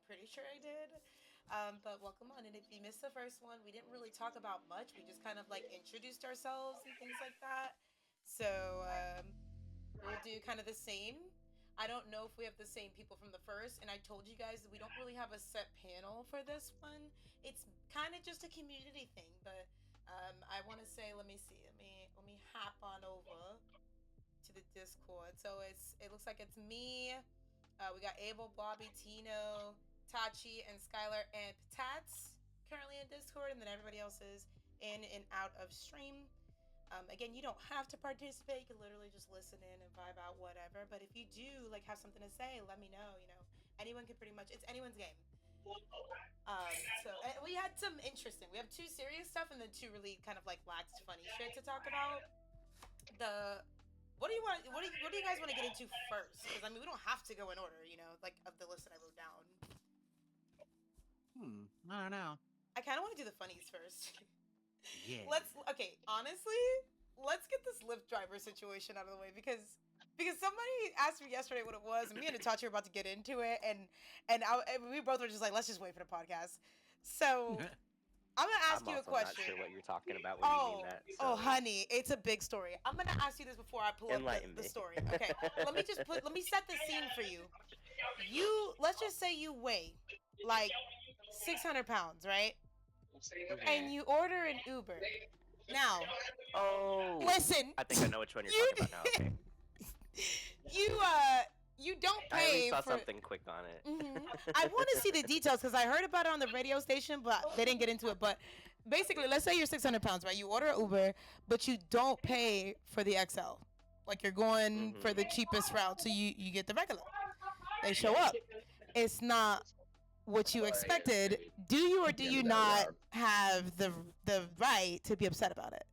pretty sure I did. But welcome on. And if you missed the first one, we didn't really talk about much. We just kind of like introduced ourselves and things like that. So we'll do kind of the same. I don't know if we have the same people from the first, and I told you guys that we don't really have a set panel for this one. It's kind of just a community thing, but I want to say, let me see, let me hop on over to the Discord. So it looks like it's me. We got Abel, Bobby, Tino, Tachi, and Skylar and Patats currently in Discord, and then everybody else is in and out of stream. Again, you don't have to participate. You can literally just listen in and vibe out, whatever. But if you do like have something to say, let me know. You know, anyone can pretty much. It's anyone's game. So we had some interesting. We have two serious stuff and then two really kind of like lax, funny shit to talk about. The what do you want? What do you guys want to get into first? Because I mean, we don't have to go in order. You know, like of the list that I wrote down. I don't know. I kind of want to do the funnies first. Yeah. Honestly, let's get this Lyft driver situation out of the way because somebody asked me yesterday what it was, and me and Natasha were about to get into it, and we both were just like, let's just wait for the podcast. So I'm gonna ask you a question. I'm not sure what you're talking about when you mean that. So. Oh, honey, it's a big story. I'm gonna ask you this before I pull up the story. Okay, let me set the scene for you. Let's just say you weigh like 600 pounds, right? And you order an Uber. Now, listen. I think I know which one you're talking about now. Okay. You don't pay. I at least saw something quick on it. Mm-hmm. I want to see the details because I heard about it on the radio station, but they didn't get into it. But basically, let's say you're 600 pounds, right? You order an Uber, but you don't pay for the XL. Like you're going for the cheapest route, so you get the regular. They show up. It's not what you expected. Do you or do you not have the right to be upset about it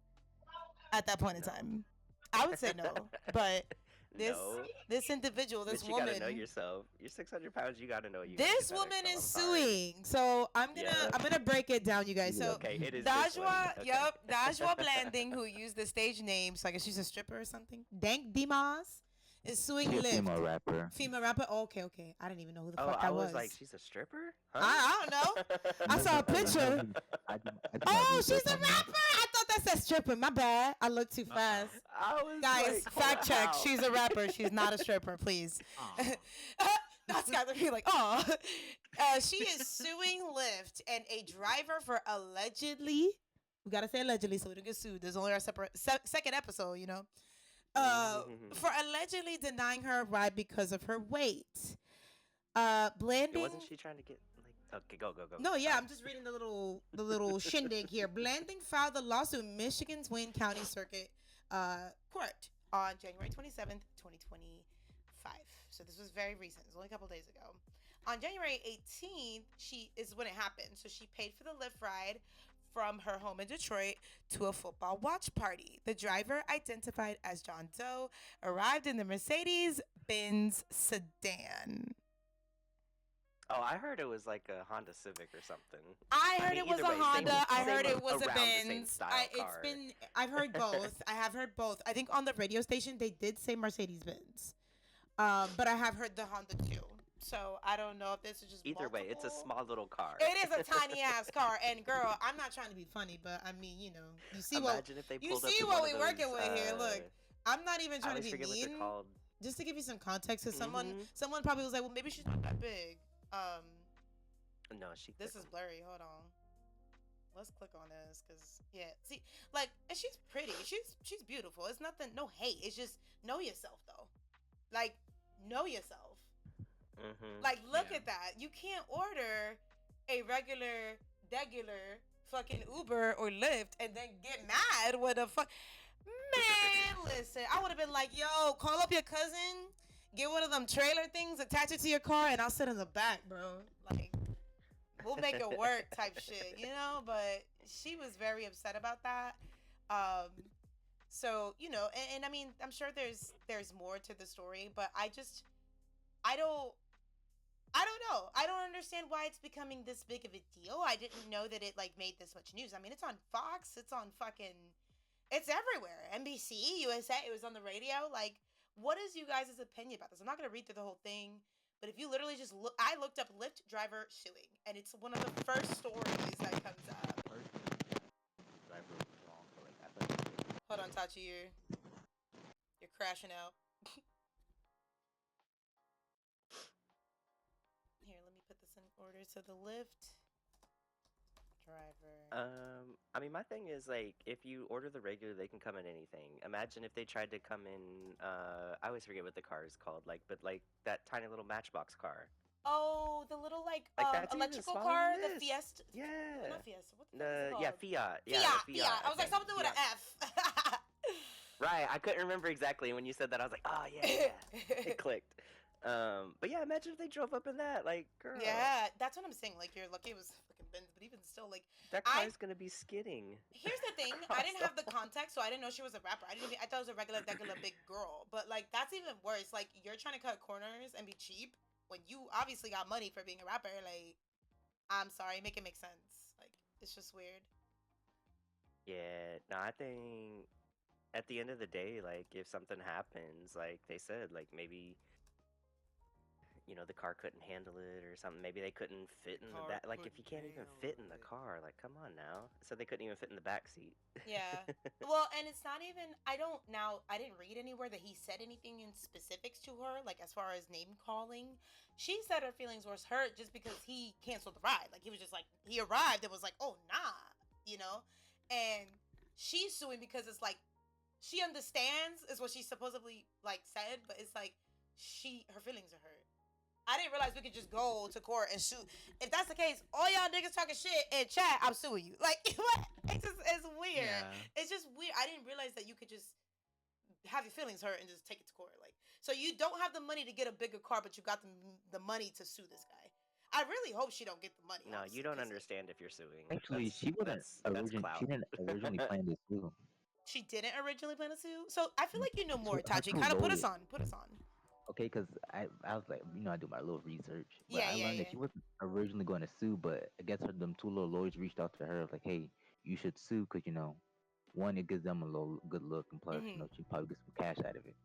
at that point in time? I would say no, but this individual, this woman, you gotta know yourself. You're 600 pounds. You gotta know you. This woman is suing, so I'm gonna break it down, you guys. So okay, it is Dajwa, Dajwa Blanding, who used the stage name, so I guess she's a stripper or something. Dank Dimas is suing Lyft. Female rapper. Oh, okay. I didn't even know who the fuck that was. I was like, she's a stripper? Huh? I don't know. I saw a picture. She's a rapper. I thought that said stripper. My bad. I looked too fast. Guys, like, fact check. She's a rapper. She's not a stripper, please. That's got to be like, she is suing Lyft and a driver for allegedly. We gotta say allegedly so we don't get sued. There's only our second episode, you know. For allegedly denying her a ride because of her weight. Blanding. Wasn't she trying to get like? Okay, go. No, yeah, I'm just reading the little shindig here. Blanding filed the lawsuit in Michigan's Wayne County Circuit Court on January 27th, 2025. So this was very recent. It was only a couple days ago. On January 18th, is when it happened. So she paid for the Lyft ride from her home in Detroit to a football watch party. The driver, identified as John Doe, arrived in the Mercedes-Benz sedan. Oh, I heard it was like a Honda Civic or something. I heard it was a Honda. I heard it was a Benz. I've heard both. I have heard both. I think on the radio station they did say Mercedes-Benz. But I have heard the Honda too. So I don't know if this is just either way. It's a small little car. It is a tiny ass car, and girl, I'm not trying to be funny, but I mean, you know, you see what we're working with here. Look, I'm not even trying to be mean. Just to give you some context, because someone probably was like, well, maybe she's not that big. No, This is blurry. Hold on. Let's click on this, cause see, like, and she's pretty. She's beautiful. It's nothing. No hate. It's just know yourself though. Like, know yourself. Like, look at that. You can't order a regular fucking Uber or Lyft and then get mad with a fuck. Man, listen, I would have been like, yo, call up your cousin, get one of them trailer things, attach it to your car, and I'll sit in the back, bro. Like, we'll make it work type shit, you know? But she was very upset about that. So, you know, and I mean, I'm sure there's more to the story, but I don't know. I don't understand why it's becoming this big of a deal. I didn't know that it like made this much news. I mean, it's on Fox. It's on it's everywhere. NBC, USA. It was on the radio. Like, what is you guys' opinion about this? I'm not going to read through the whole thing, But if you literally just look, I looked up Lyft driver suing, and it's one of the first stories that comes up. Driver was wrong, but like I thought. Hold on, Tachi, you're crashing out. Here, let me put this in order. So the Lyft driver. I mean, my thing is like, if you order the regular, they can come in anything. Imagine if they tried to come in. I always forget what the car is called. Like, but like that tiny little Matchbox car. Oh, the little like that's even electrical smaller car, than the this. Fiesta. Yeah. Not Fiesta. What the fuck is it called? Yeah, Fiat. Yeah, the Fiat. I was like thing. something with an F. Right, I couldn't remember exactly when you said that. I was like, oh yeah, it clicked. But yeah, imagine if they drove up in that, like, girl. Yeah, that's what I'm saying. Like, you're lucky it was fucking Benz, but even still, like, that car's gonna be skidding. Here's the thing: I didn't have the context, so I didn't know she was a rapper. I thought it was a regular big girl. But like, that's even worse. Like, you're trying to cut corners and be cheap when you obviously got money for being a rapper. Like, I'm sorry, make it make sense. Like, it's just weird. Yeah, no, I think at the end of the day, like, if something happens, like they said, like maybe, you know, the car couldn't handle it or something. Maybe they couldn't fit in the back. Like, if you can't even fit in the car, like, come on now. So they couldn't even fit in the back seat. Yeah. Well, and it's not even. I didn't read anywhere that he said anything in specifics to her, like as far as name calling. She said her feelings was hurt just because he canceled the ride. Like, he was just like, he arrived and was like, oh nah, you know. And she's suing because it's like, she understands is what she supposedly like said, but it's like her feelings are hurt. I didn't realize we could just go to court and sue. If that's the case, all y'all niggas talking shit in chat, I'm suing you. Like, what? It's weird. Yeah. It's just weird. I didn't realize that you could just have your feelings hurt and just take it to court. Like, so you don't have the money to get a bigger car, but you got the money to sue this guy. I really hope she don't get the money. No, you don't understand if you're suing. Actually, she didn't originally plan to sue. She didn't originally plan to sue? So I feel like you know more, Tachi. Kind of put us on. Okay, because I was like, I do my little research. But Yeah, I learned that she wasn't originally going to sue, but I guess them two little lawyers reached out to her, like, hey, you should sue because, one, it gives them a little good look, and plus, she probably gets some cash out of it.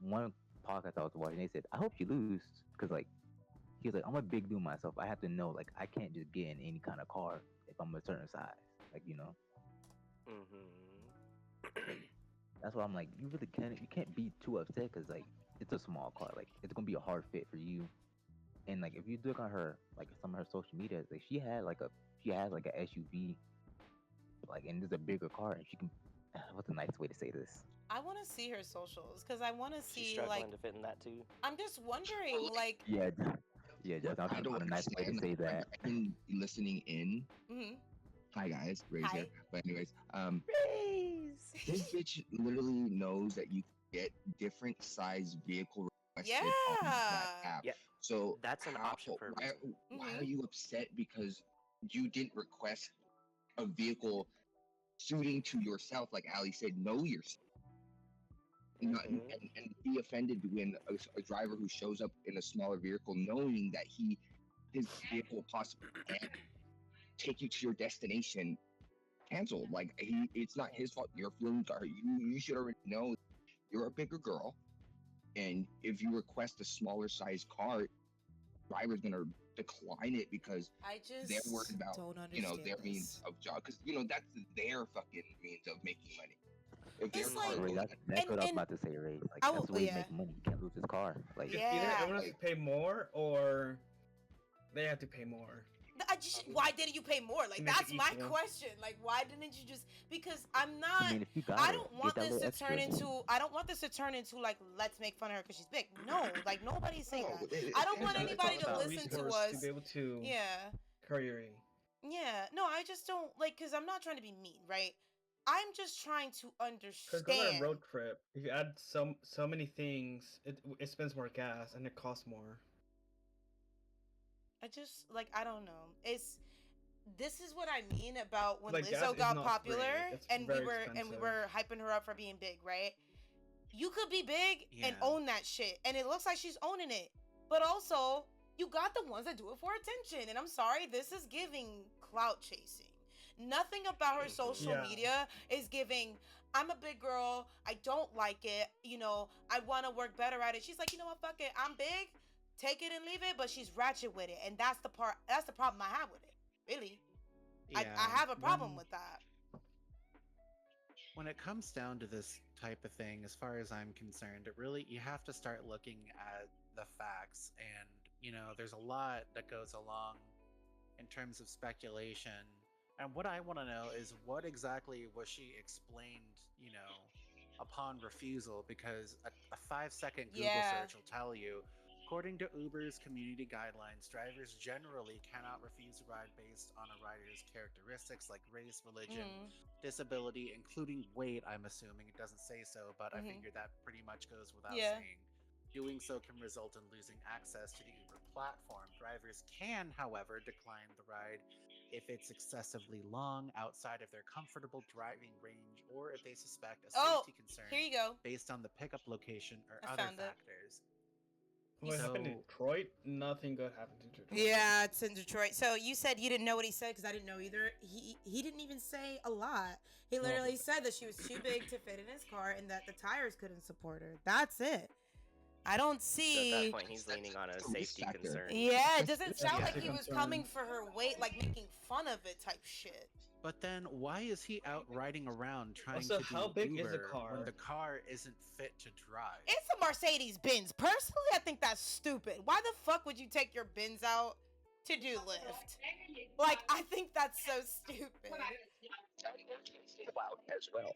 And one podcast I was watching, they said, I hope you lose, because, like, he was like, I'm a big dude myself. I have to know, like, I can't just get in any kind of car if I'm a certain size, like, That's why I'm like, you can't be too upset because, like, it's a small car. Like, it's gonna be a hard fit for you. And like, if you look on her, like some of her social media, like she has like a SUV, like, and it's a bigger car, and she can. What's a nice way to say this? I want to see her socials because I want to see She's struggling like to fit in that too. I'm just wondering, like. Yeah, just I don't a nice way to say that. I've been listening in. Mm-hmm. Hi guys, Ray's here. But anyways, Raise. This bitch literally knows that you get different size vehicle requested on that app. Yeah. So that's an option for why are you upset because you didn't request a vehicle suiting to yourself? Like Allie said, know yourself. And be offended when a driver who shows up in a smaller vehicle, knowing that his vehicle possibly can't take you to your destination, canceled. Like, it's not his fault. Your feelings are you should already know you're a bigger girl, and if you request a smaller size car, driver's gonna decline it because they're worried about their means of job, because that's their fucking means of making money. If it's that's what I was about to say, Ray. Like, that's the way you make money. You can't lose this car. Like, either everyone has to pay more, or they have to pay more. Why didn't you pay more? Like, that's my question. Like, why didn't you just? Because I'm not. I don't want this to turn into. I don't want this to turn into like, let's make fun of her because she's big. No, like, nobody's saying that. I don't want anybody to listen to us. To be able to career. Yeah, no, I just don't like, because I'm not trying to be mean, right? I'm just trying to understand. Because on a road trip, if you add so many things, it spends more gas and it costs more. I just, like, I don't know. This is what I mean about when like, Lizzo got popular and we were expensive. hyping her up for being big, right? You could be big and own that shit, and it looks like she's owning it. But also, you got the ones that do it for attention, and I'm sorry, this is giving clout chasing. Nothing about her social media is giving, I'm a big girl, I don't like it, I want to work better at it. She's like, you know what, fuck it, I'm big. take it and leave it, but she's ratchet with it, and that's the part. That's the problem I have with it. Really, I have a problem with that. When it comes down to this type of thing, as far as I'm concerned, it really, you have to start looking at the facts. And, there's a lot that goes along in terms of speculation. And what I want to know is what exactly was she explained, upon refusal? Because a 5-second Google search will tell you, according to Uber's community guidelines, drivers generally cannot refuse a ride based on a rider's characteristics like race, religion, disability, including weight. I'm assuming it doesn't say so, but I figured that pretty much goes without saying. Doing so can result in losing access to the Uber platform. Drivers can, however, decline the ride if it's excessively long, outside of their comfortable driving range, or if they suspect a safety concern Here you go. based on the pickup location or I other found it. factors. What happened in Detroit? Nothing good happened in Detroit. Yeah, it's in Detroit. So you said you didn't know what he said, because I didn't know either. He didn't even say a lot. He literally said that she was too big to fit in his car and that the tires couldn't support her. That's it. I don't see. So at that point, he's leaning on a safety concern. Yeah, it doesn't sound like he was coming for her weight, like making fun of it type shit. But then why is he out riding around trying Also, to do how big Uber is the car? when the car isn't fit to drive? It's a Mercedes Benz. Personally, I think that's stupid. Why the fuck would you take your Benz out to do Lyft? Like, I think that's so stupid. As well.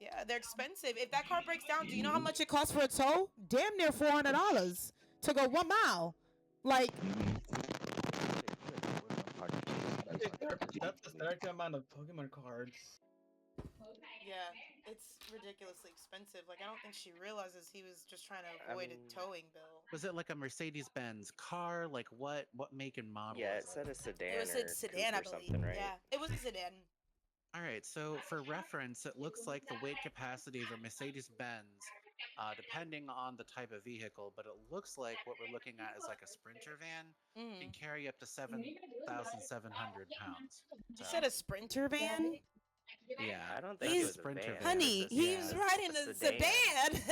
Yeah, they're expensive. If that car breaks down, do you know how much it costs for a tow? Damn near $400 to go 1 mile. Like, That's a certain amount of Pokemon cards. yeah, it's ridiculously expensive. Like, I don't think she realizes he was just trying to avoid a towing bill. Was it like a Mercedes-Benz car? Like what make and model? Yeah, was it said a sedan. It was a sedan, I believe. Something, right? Yeah, it was a sedan. All right, so for reference, it looks like the weight capacity of a Mercedes-Benz, depending on the type of vehicle, but it looks like what we're looking at is like a Sprinter van, can carry up to 7,700 pounds. You said a Sprinter van? Yeah, I don't think it was a Sprinter van. van. Honey, he was riding a sedan.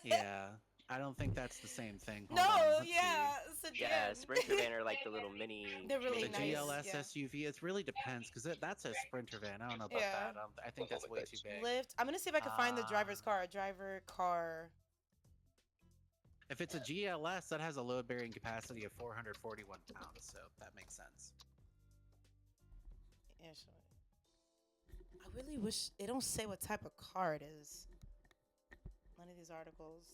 Yeah, I don't think that's the same thing. Hold No, on, let's yeah, see. sedan. Yeah, Sprinter van are like the little mini. They're really The nice. GLS yeah. SUV, it really depends, because that's a Sprinter van. I don't know about Yeah. that. I think that's way too big. Lyft. I'm gonna see if I can find the driver's car. Driver car. If it's a GLS, that has a load-bearing capacity of 441 pounds, so that makes sense. Yeah, sure. I really wish they don't say what type of car it is. None of these articles.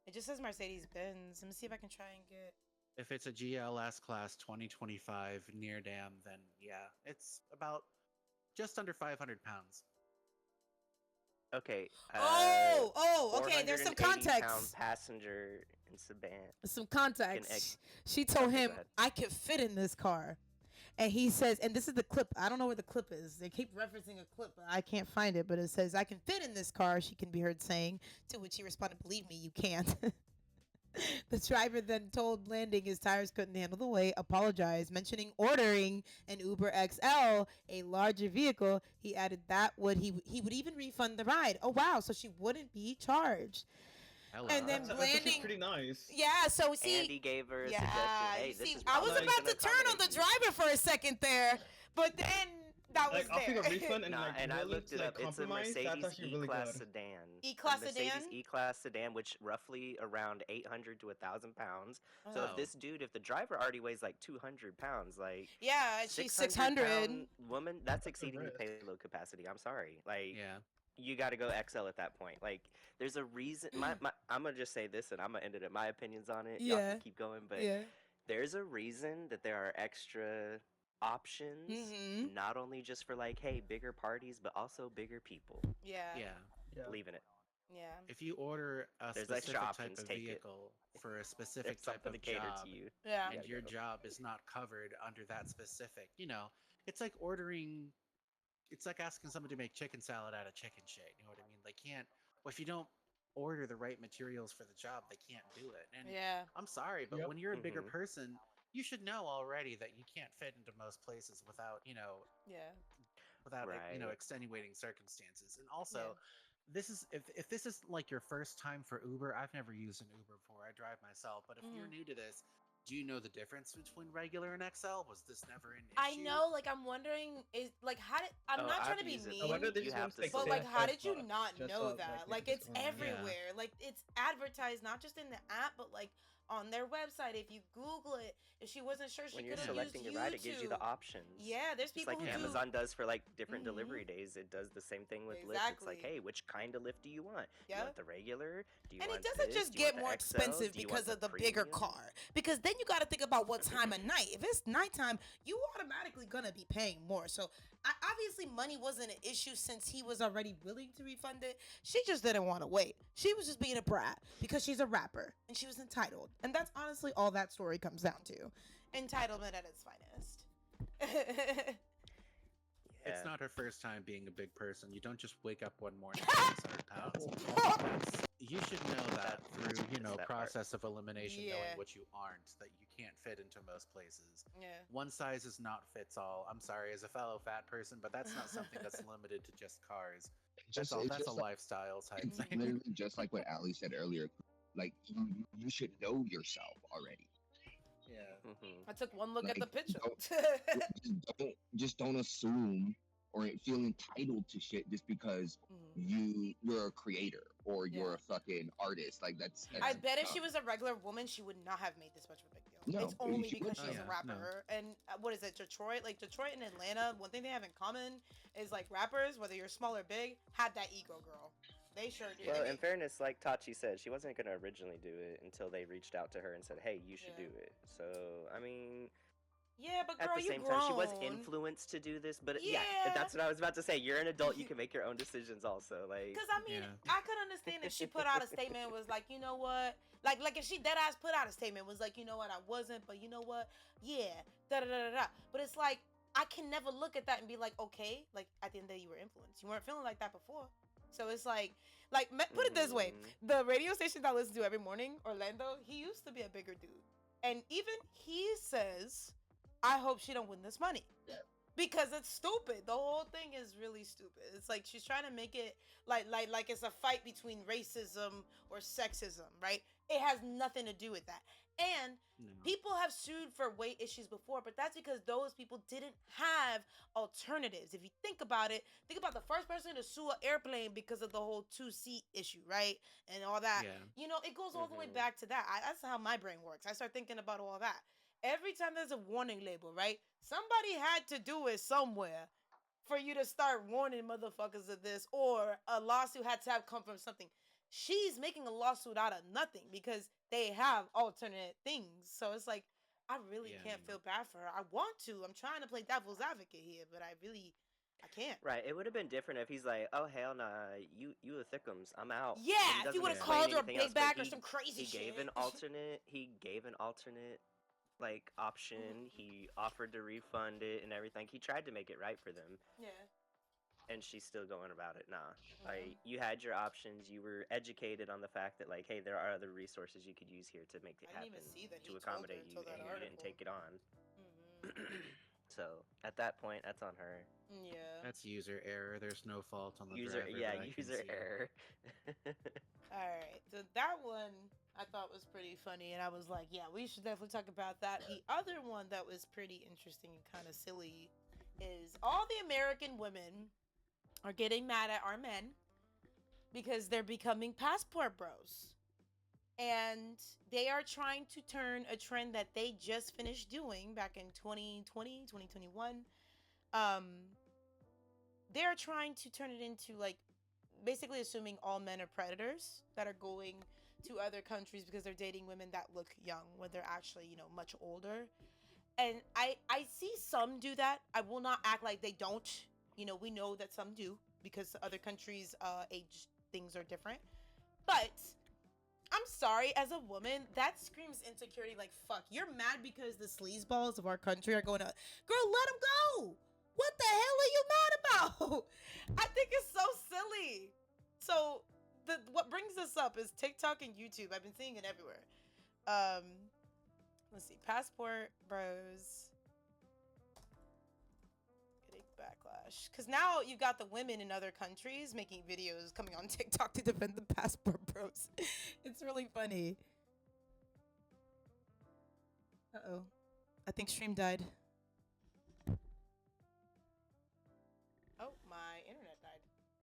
It just says Mercedes Benz. Let me see if I can try and get. If it's a GLS class 2025 near dam, then yeah, it's about just under 500 pounds. Okay. Okay. There's some context. Passenger in sedan. Some context. She told Okay, him, go ahead. I could fit in this car. And he says, and this is the clip. I don't know where the clip is. They keep referencing a clip, but I can't find it. But it says, I can fit in this car, she can be heard saying, to which he responded, believe me, you can't. The driver then told landing his tires couldn't handle the weight, apologized, mentioning ordering an Uber XL, a larger vehicle. He added that he would even refund the ride. Oh, wow. So she wouldn't be charged. Hello. And then That's actually landing. pretty nice. Yeah, so see. Andy gave her a Yeah, suggestion. Hey, you this see, is I was probably about to gonna turn on the accommodate you. driver for a second there, but then that was Like, I'll there. take a refund and Nah, like and I really, looked it like, up. It's a compromise. That's Mercedes actually really E-Class good. sedan. E-Class A Mercedes sedan? E-Class sedan, which roughly around 800 to 1,000 pounds. So Oh. if this dude, if the driver already weighs like 200 pounds, like Yeah, she's 600 600. pound woman, that's a exceeding the risk. payload capacity. I'm sorry. Like, Yeah. you got to go XL at that point. Like, there's a reason. I'm gonna just say this, and I'm gonna end it at my opinions on it. Y'all Yeah. can keep going, but Yeah. there's a reason that there are extra options, Mhm. not only just for like, hey, bigger parties, but also bigger people. Yeah. Yeah. Yeah. Leaving it. Yeah. If you order a There's extra specific type options, of take it. vehicle for a specific There's type something of to cater job, to you. Yeah. and your job is not covered under that specific, it's like ordering. It's like asking someone to make chicken salad out of chicken shit. You know what I mean? They can't. Well, if you don't order the right materials for the job, they can't do it. And Yeah. I'm sorry, but Yep. when you're a bigger Mhm. person, you should know already that you can't fit into most places without, Yeah. without Right. extenuating circumstances. And also, this is if this is like your first time for Uber. I've never used an Uber before. I drive myself, but if you're new to this, do you know the difference between regular and XL? Was this never an issue? I know, like I'm wondering, is like how did I'm not trying to be mean, I wonder they You just have want to to but sit. like how did you $5 not just know so, that? they Like can it's just go on there. everywhere. Like it's advertised not just in the app, but like on their website. If you Google it, if she wasn't sure, she When could you're have selecting used your ride, it gives you the YouTube. options. Yeah, there's Just people like who Amazon does for like different Mhm. delivery days, it does the same thing with Lyft. It's like, Exactly. hey, which kind of Lyft do you want? Do you Yep. want the regular? Do you And it want doesn't this? just Do you want get the more XL? expensive Do you want because of the bigger premium? car. Because then you got to think about what time of night. If it's nighttime, you automatically gonna be paying more. So obviously money wasn't an issue since he was already willing to refund it. She just didn't want to wait. She was just being a brat because she's a rapper and she was entitled. And that's honestly all that story comes down to. Entitlement at its finest. It's not her first time being a big person. You don't just wake up one morning with 100 pounds. You should know that through, That part. process of elimination, Yeah. knowing what you aren't, that you can't fit into most places. Yeah. One size is not fits all. I'm sorry, as a fellow fat person, but that's not something that's limited to just cars. That's a lifestyle type It's thing. literally just like what Allie said earlier. Like you should know yourself already. Yeah. I took one look at the Like, picture. just don't assume or feel entitled to shit just because you're a creator or you're a fucking artist. Like that's I bet if dumb. she was a regular woman, she would not have made this much of a big deal. No, It's only she because wouldn't. she's Oh, a yeah, rapper. And what is it, Detroit? Like Detroit and Atlanta, one thing they have in common is like rappers, whether you're small or big, had that ego, girl. They sure do. Well, in fairness, like Tachi said, she wasn't going to originally do it until they reached out to her and said, hey, you should do it. So, I mean, yeah, but girl, at the you same grown. time, she was influenced to do this. But yeah, that's what I was about to say. You're an adult. You can make your own decisions also. Like, because I mean, I could understand if she put out a statement and was like, you know what, like if she dead ass put out a statement was like, you know what, I wasn't, but you know what, yeah, da da da da. But it's like I can never look at that and be like, okay, like at the end of the day, you were influenced. You weren't feeling like that before. So it's like put it this way: the radio station that I listen to every morning, Orlando, he used to be a bigger dude, and even he says, I hope she don't win this money. Because it's stupid. The whole thing is really stupid. It's like she's trying to make it like it's a fight between racism or sexism, right? It has nothing to do with that. And people have sued for weight issues before, but that's because those people didn't have alternatives. If you think about it, think about the first person to sue an airplane because of the whole 2-seat issue, right? And all that. Yeah. You know, it goes all the way back to that. That's how my brain works. I start thinking about all that. Every time there's a warning label, right? Somebody had to do it somewhere for you to start warning motherfuckers of this, or a lawsuit had to have come from something. She's making a lawsuit out of nothing because they have alternate things. So it's like, I really can't feel bad for her. I want to. I'm trying to play devil's advocate here, but I can't. Right. It would have been different if he's like, oh, hell nah, you a thickums. I'm out. Yeah, if you would have called her a big bag or some crazy shit. He gave an alternate like option. He offered to refund it and everything. He tried to make it right for them. Yeah. And she's still going about it. Nah. Like, you had your options. You were educated on the fact that, like, hey, there are other resources you could use here to make it happen, to accommodate you, and you didn't take it on. So at that point, that's on her. Yeah. That's user error. There's no fault on the user. driver. Yeah, user error. All right, so that one I thought was pretty funny, and I was like, yeah, we should definitely talk about that. The other one that was pretty interesting and kind of silly is all the American women are getting mad at our men because they're becoming passport bros. And they are trying to turn a trend that they just finished doing back in 2020, 2021. They're trying to turn it into, like, basically assuming all men are predators that are going to other countries because they're dating women that look young when they're actually, you know, much older. And I see some do that. I will not act like they don't. You know, we know that some do because other countries' age things are different. But I'm sorry, as a woman, that screams insecurity. Like, fuck, you're mad because the sleazeballs of our country are going to, girl, let them go. What the hell are you mad about? I think it's so silly. So what brings this up is TikTok and YouTube. I've been seeing it everywhere. Let's see, passport bros getting backlash gosh. Because now you've got the women in other countries making videos coming on TikTok to defend the passport bros. It's really funny. Uh-oh. I think stream died.